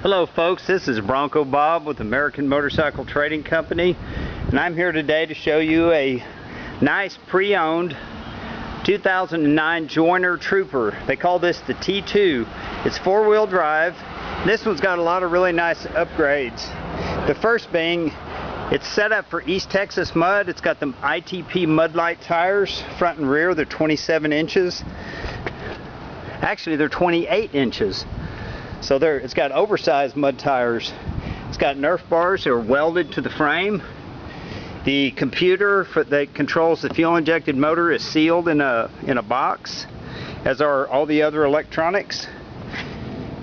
Hello folks, this is Bronco Bob with American Motorcycle Trading Company, and I'm here today to show you a nice pre-owned 2009 Joyner Trooper. They call this the T2. It's four-wheel drive. This one's got a lot of really nice upgrades. The first being, it's set up for East Texas mud. It's got the ITP Mud Light tires, front and rear. They're 27 inches. Actually, they're 28 inches. So it's got oversized mud tires. It's got Nerf bars that are welded to the frame. The computer that controls the fuel injected motor is sealed in a box, as are all the other electronics.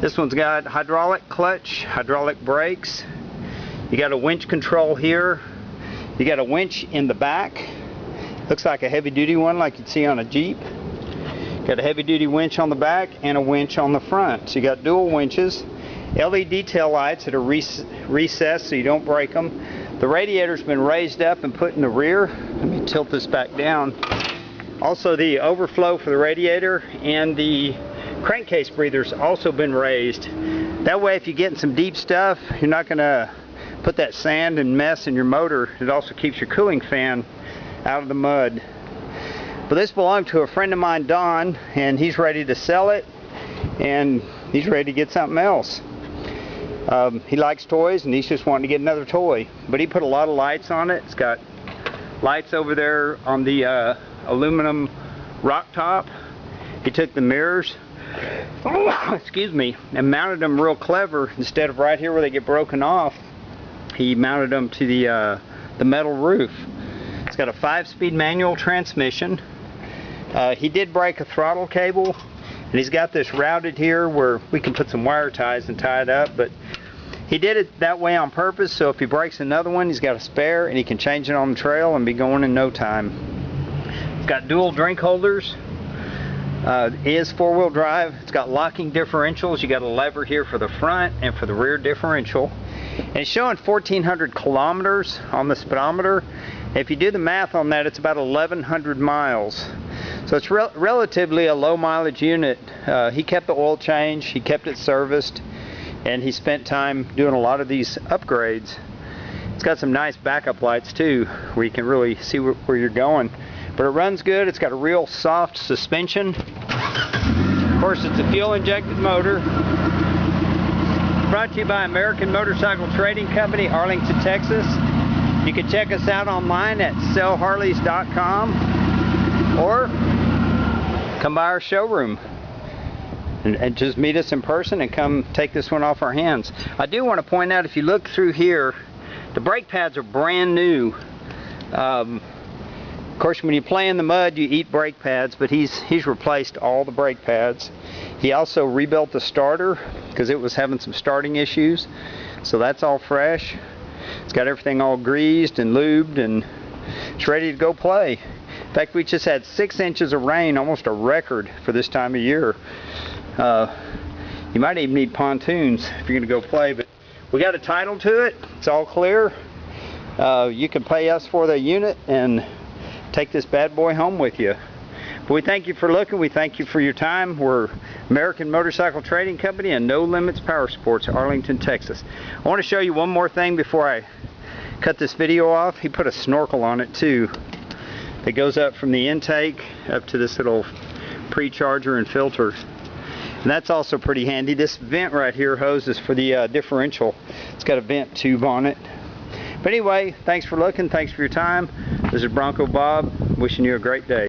This one's got hydraulic clutch, hydraulic brakes. You got a winch control here. You got a winch in the back. Looks like a heavy duty one like you'd see on a Jeep. Got a heavy duty winch on the back and a winch on the front. So you got dual winches. LED tail lights that are recessed so you don't break them. The radiator's been raised up and put in the rear. Let me tilt this back down. Also, the overflow for the radiator and the crankcase breather's also been raised. That way, if you get in some deep stuff, you're not going to put that sand and mess in your motor. It also keeps your cooling fan out of the mud. But this belonged to a friend of mine, Don, and he's ready to sell it, and he's ready to get something else. He likes toys, and he's just wanting to get another toy. But he put a lot of lights on it. It's got lights over there on the aluminum rock top. He took the mirrors, excuse me, and mounted them real clever. Instead of right here where they get broken off, he mounted them to the metal roof. It's got a 5-speed manual transmission. He did break a throttle cable, and he's got this routed here where we can put some wire ties and tie it up, but he did it that way on purpose, so if he breaks another one, he's got a spare and he can change it on the trail and be going in no time. It's got dual drink holders. It is four-wheel drive. It's got locking differentials. You got a lever here for the front and for the rear differential. And it's showing 1,400 kilometers on the speedometer. If you do the math on that, it's about 1,100 miles. So it's relatively a low mileage unit. He kept the oil change, he kept it serviced, and he spent time doing a lot of these upgrades. It's got some nice backup lights too, where you can really see where you're going. But it runs good. It's got a real soft suspension. Of course, it's a fuel injected motor. Brought to you by American Motorcycle Trading Company, Arlington, Texas. You can check us out online at sellharleys.com or come by our showroom and just meet us in person and come take this one off our hands. I do want to point out, if you look through here, the brake pads are brand new. Of course, when you play in the mud, you eat brake pads, but he's replaced all the brake pads. He also rebuilt the starter because it was having some starting issues, so that's all fresh. It's got everything all greased and lubed, and it's ready to go play. In fact, we just had 6 inches of rain, almost a record for this time of year. You might even need pontoons if you're going to go play, but we got a title to it. It's all clear. You can pay us for the unit and take this bad boy home with you. But we thank you for looking. We thank you for your time. We're American Motorcycle Trading Company and No Limits Power Sports, Arlington, Texas. I want to show you one more thing before I cut this video off. He put a snorkel on it too. It goes up from the intake up to this little pre-charger and filter. And that's also pretty handy. This vent right here hoses for the differential. It's got a vent tube on it. But anyway, thanks for looking. Thanks for your time. This is Bronco Bob, wishing you a great day.